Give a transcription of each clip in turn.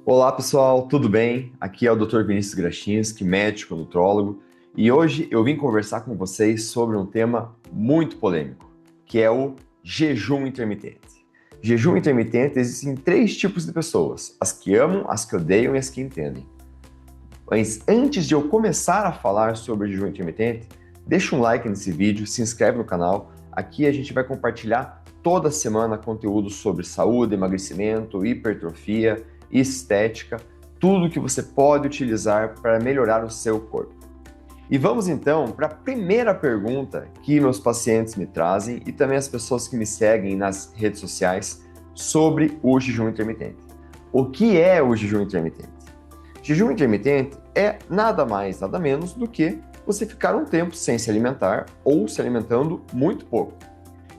Olá pessoal, tudo bem? Aqui é o Dr. Vinícius Grachinski, médico nutrólogo, e hoje eu vim conversar com vocês sobre um tema muito polêmico, que é o jejum intermitente. Jejum intermitente existem três tipos de pessoas: as que amam, as que odeiam e as que entendem. Mas antes de eu começar a falar sobre jejum intermitente, deixa um like nesse vídeo, se inscreve no canal. Aqui a gente vai compartilhar toda semana conteúdo sobre saúde, emagrecimento, hipertrofia, estética, tudo que você pode utilizar para melhorar o seu corpo. E vamos então para a primeira pergunta que meus pacientes me trazem e também as pessoas que me seguem nas redes sociais sobre o jejum intermitente. O que é o jejum intermitente? Jejum intermitente é nada mais, nada menos do que você ficar um tempo sem se alimentar ou se alimentando muito pouco.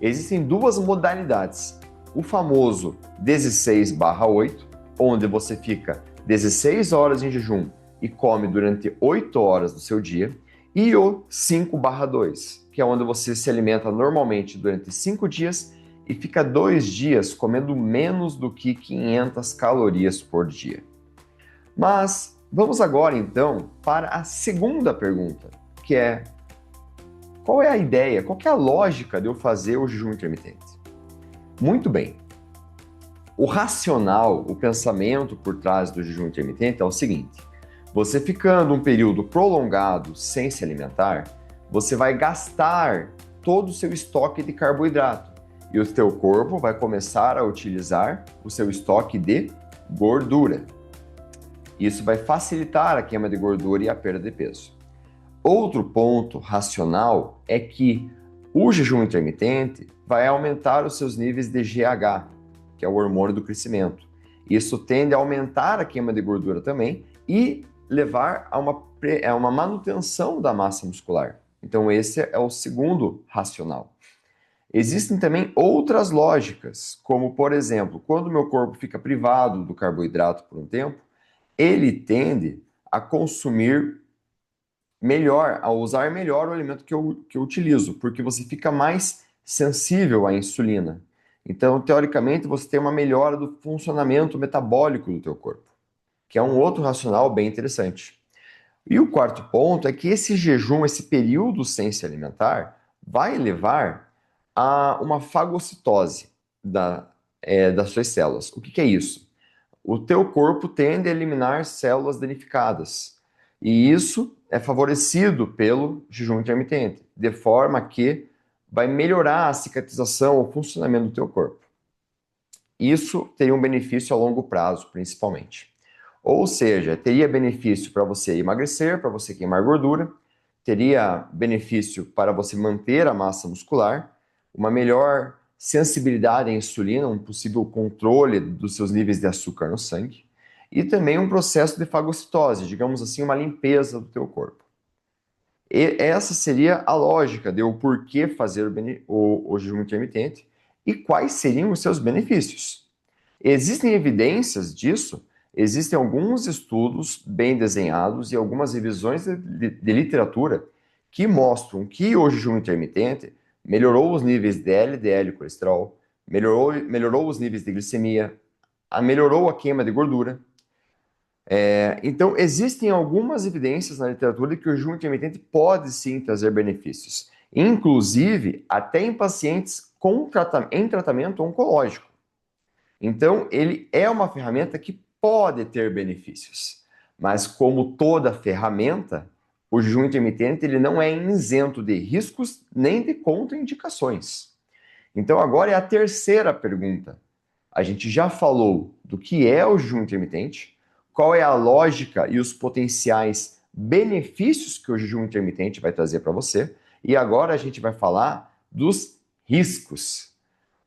Existem duas modalidades: o famoso 16/8, onde você fica 16 horas em jejum e come durante 8 horas do seu dia, e o 5/2, que é onde você se alimenta normalmente durante 5 dias e fica 2 dias comendo menos do que 500 calorias por dia. Mas vamos agora então para a segunda pergunta, que é: qual é a ideia, qual é a lógica de eu fazer o jejum intermitente? Muito bem. O racional, o pensamento por trás do jejum intermitente é o seguinte: você ficando um período prolongado sem se alimentar, você vai gastar todo o seu estoque de carboidrato e o seu corpo vai começar a utilizar o seu estoque de gordura. Isso vai facilitar a queima de gordura e a perda de peso. Outro ponto racional é que o jejum intermitente vai aumentar os seus níveis de GH, que é o hormônio do crescimento. Isso tende a aumentar a queima de gordura também e levar a uma manutenção da massa muscular. Então, esse é o segundo racional. Existem também outras lógicas, como, por exemplo, quando o meu corpo fica privado do carboidrato por um tempo, ele tende a consumir melhor, a usar melhor o alimento que eu utilizo, porque você fica mais sensível à insulina. Então, teoricamente, você tem uma melhora do funcionamento metabólico do teu corpo, que é um outro racional bem interessante. E o quarto ponto é que esse jejum, esse período sem se alimentar, vai levar a uma fagocitose das suas células. O que é isso? O teu corpo tende a eliminar células danificadas. E isso é favorecido pelo jejum intermitente, de forma que vai melhorar a cicatrização, o funcionamento do teu corpo. Isso teria um benefício a longo prazo, principalmente. Ou seja, teria benefício para você emagrecer, para você queimar gordura, teria benefício para você manter a massa muscular, uma melhor sensibilidade à insulina, um possível controle dos seus níveis de açúcar no sangue, e também um processo de fagocitose, digamos assim, uma limpeza do teu corpo. E essa seria a lógica de o porquê fazer o jejum intermitente e quais seriam os seus benefícios. Existem evidências disso, existem alguns estudos bem desenhados e algumas revisões de literatura que mostram que o jejum intermitente melhorou os níveis de LDL e colesterol, melhorou os níveis de glicemia, melhorou a queima de gordura. Então, existem algumas evidências na literatura de que o jejum intermitente pode sim trazer benefícios, inclusive até em pacientes em tratamento oncológico. Então, ele é uma ferramenta que pode ter benefícios, mas como toda ferramenta, o jejum intermitente ele não é isento de riscos nem de contraindicações. Então, agora é a terceira pergunta. A gente já falou do que é o jejum intermitente, qual é a lógica e os potenciais benefícios que o jejum intermitente vai trazer para você, e agora a gente vai falar dos riscos.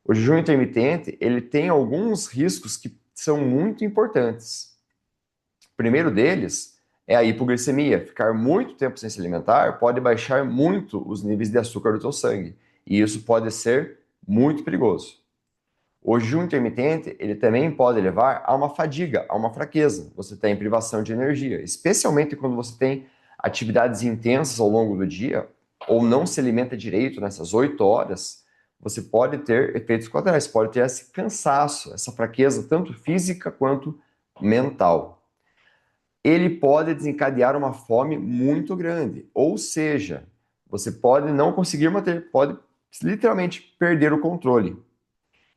O jejum intermitente, ele tem alguns riscos que são muito importantes. O primeiro deles é a hipoglicemia. Ficar muito tempo sem se alimentar pode baixar muito os níveis de açúcar do teu sangue, e isso pode ser muito perigoso. O jejum intermitente, ele também pode levar a uma fadiga, a uma fraqueza. Você tem privação de energia, especialmente quando você tem atividades intensas ao longo do dia ou não se alimenta direito nessas 8 horas, você pode ter efeitos colaterais, pode ter esse cansaço, essa fraqueza, tanto física quanto mental. Ele pode desencadear uma fome muito grande, ou seja, você pode não conseguir manter, pode literalmente perder o controle.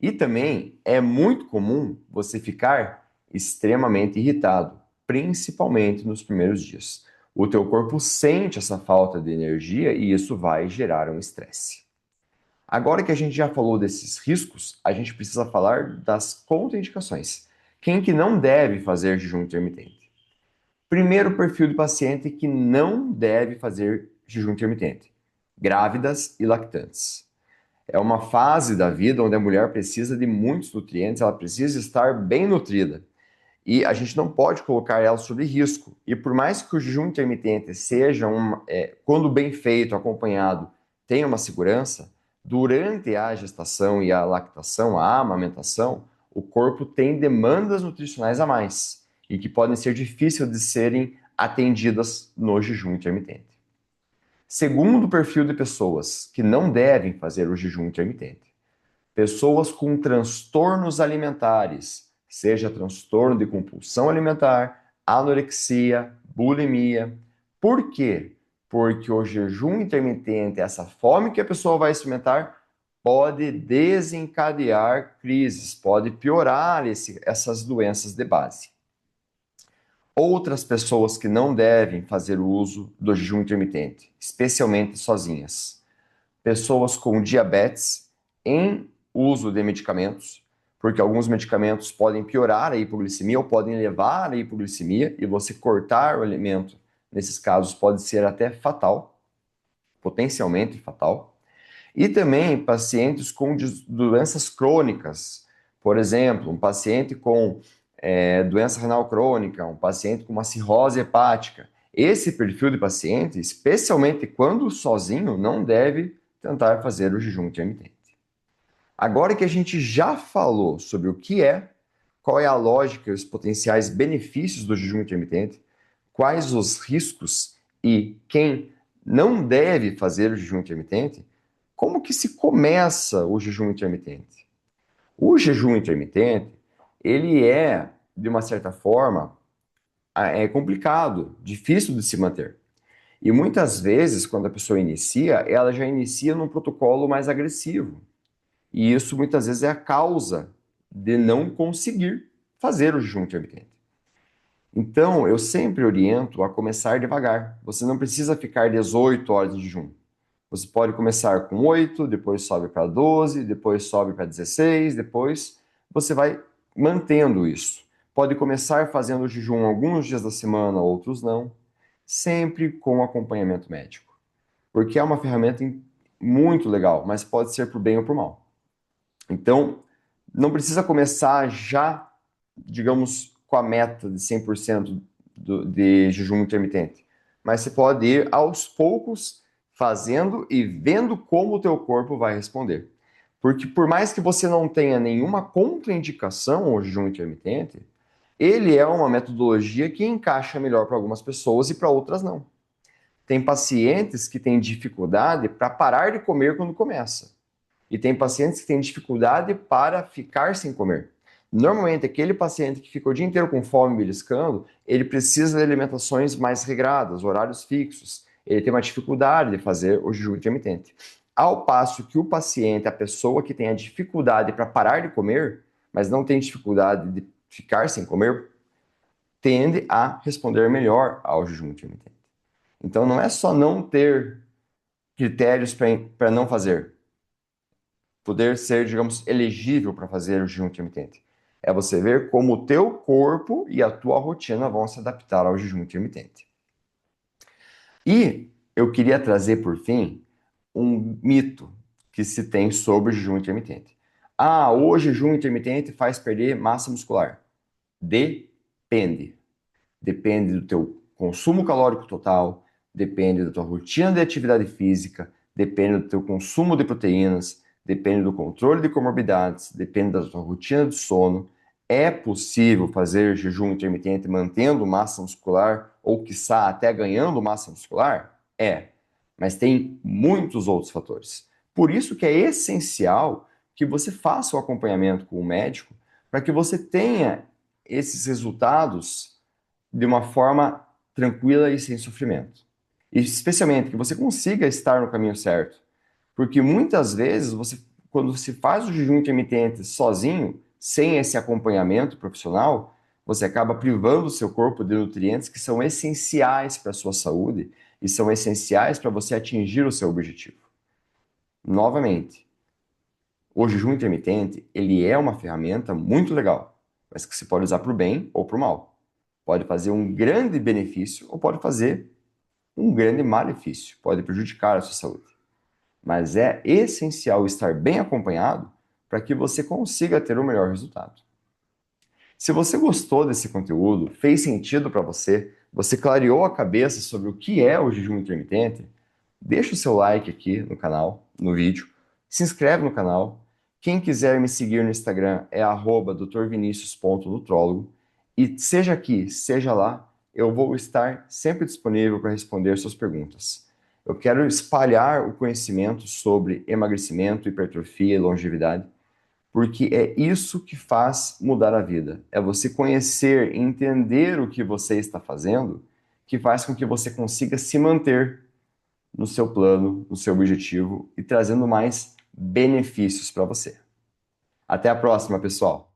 E também é muito comum você ficar extremamente irritado, principalmente nos primeiros dias. O teu corpo sente essa falta de energia e isso vai gerar um estresse. Agora que a gente já falou desses riscos, a gente precisa falar das contraindicações. Quem que não deve fazer jejum intermitente? Primeiro perfil de paciente que não deve fazer jejum intermitente: grávidas e lactantes. É uma fase da vida onde a mulher precisa de muitos nutrientes, ela precisa estar bem nutrida. E a gente não pode colocar ela sob risco. E por mais que o jejum intermitente seja, quando bem feito, acompanhado, tenha uma segurança, durante a gestação e a lactação, a amamentação, o corpo tem demandas nutricionais a mais e que podem ser difíceis de serem atendidas no jejum intermitente. Segundo perfil de pessoas que não devem fazer o jejum intermitente: pessoas com transtornos alimentares, seja transtorno de compulsão alimentar, anorexia, bulimia. Por quê? Porque o jejum intermitente, essa fome que a pessoa vai experimentar, pode desencadear crises, pode piorar essas doenças de base. Outras pessoas que não devem fazer uso do jejum intermitente, especialmente sozinhas: pessoas com diabetes em uso de medicamentos, porque alguns medicamentos podem piorar a hipoglicemia ou podem levar à hipoglicemia, e você cortar o alimento, nesses casos, pode ser até fatal, potencialmente fatal. E também pacientes com doenças crônicas, por exemplo, um paciente com doença renal crônica, um paciente com uma cirrose hepática. Esse perfil de paciente, especialmente quando sozinho, não deve tentar fazer o jejum intermitente. Agora que a gente já falou sobre o que é, qual é a lógica e os potenciais benefícios do jejum intermitente, quais os riscos e quem não deve fazer o jejum intermitente, como que se começa o jejum intermitente? O jejum intermitente, ele é, de uma certa forma, complicado, difícil de se manter. E muitas vezes, quando a pessoa inicia, ela já inicia num protocolo mais agressivo. E isso muitas vezes é a causa de não conseguir fazer o jejum intermitente. Então, eu sempre oriento a começar devagar. Você não precisa ficar 18 horas de jejum. Você pode começar com 8, depois sobe para 12, depois sobe para 16, depois você vai mantendo isso. Pode começar fazendo o jejum alguns dias da semana, outros não, sempre com acompanhamento médico. Porque é uma ferramenta muito legal, mas pode ser por bem ou por mal. Então, não precisa começar já, digamos, com a meta de 100% de jejum intermitente, mas você pode ir aos poucos fazendo e vendo como o teu corpo vai responder. Porque por mais que você não tenha nenhuma contraindicação ao jejum intermitente, ele é uma metodologia que encaixa melhor para algumas pessoas e para outras não. Tem pacientes que têm dificuldade para parar de comer quando começa. E tem pacientes que têm dificuldade para ficar sem comer. Normalmente, aquele paciente que fica o dia inteiro com fome, beliscando, ele precisa de alimentações mais regradas, horários fixos. Ele tem uma dificuldade de fazer o jejum intermitente. Ao passo que o paciente, a pessoa que tem a dificuldade para parar de comer, mas não tem dificuldade de ficar sem comer, tende a responder melhor ao jejum intermitente. Então, não é só não ter critérios para não fazer, poder ser, digamos, elegível para fazer o jejum intermitente. É você ver como o teu corpo e a tua rotina vão se adaptar ao jejum intermitente. E eu queria trazer, por fim, um mito que se tem sobre o jejum intermitente. Ah, o jejum intermitente faz perder massa muscular. Depende. Depende do teu consumo calórico total, depende da tua rotina de atividade física, depende do teu consumo de proteínas, depende do controle de comorbidades, depende da tua rotina de sono. É possível fazer jejum intermitente mantendo massa muscular ou, quiçá, até ganhando massa muscular? É, mas tem muitos outros fatores. Por isso que é essencial que você faça o acompanhamento com o médico para que você tenha esses resultados de uma forma tranquila e sem sofrimento. E especialmente que você consiga estar no caminho certo. Porque muitas vezes, quando você faz o jejum intermitente sozinho, sem esse acompanhamento profissional, você acaba privando o seu corpo de nutrientes que são essenciais para a sua saúde e são essenciais para você atingir o seu objetivo. Novamente, o jejum intermitente, ele é uma ferramenta muito legal, mas que você pode usar para o bem ou para o mal. Pode fazer um grande benefício ou pode fazer um grande malefício, pode prejudicar a sua saúde. Mas é essencial estar bem acompanhado para que você consiga ter o melhor resultado. Se você gostou desse conteúdo, fez sentido para você, você clareou a cabeça sobre o que é o jejum intermitente, deixa o seu like aqui no canal, no vídeo, se inscreve no canal. Quem quiser me seguir no Instagram é @drvinicius.nutrólogo e seja aqui, seja lá, eu vou estar sempre disponível para responder suas perguntas. Eu quero espalhar o conhecimento sobre emagrecimento, hipertrofia e longevidade, porque é isso que faz mudar a vida. É você conhecer e entender o que você está fazendo, que faz com que você consiga se manter no seu plano, no seu objetivo e trazendo mais benefícios para você. Até a próxima, pessoal!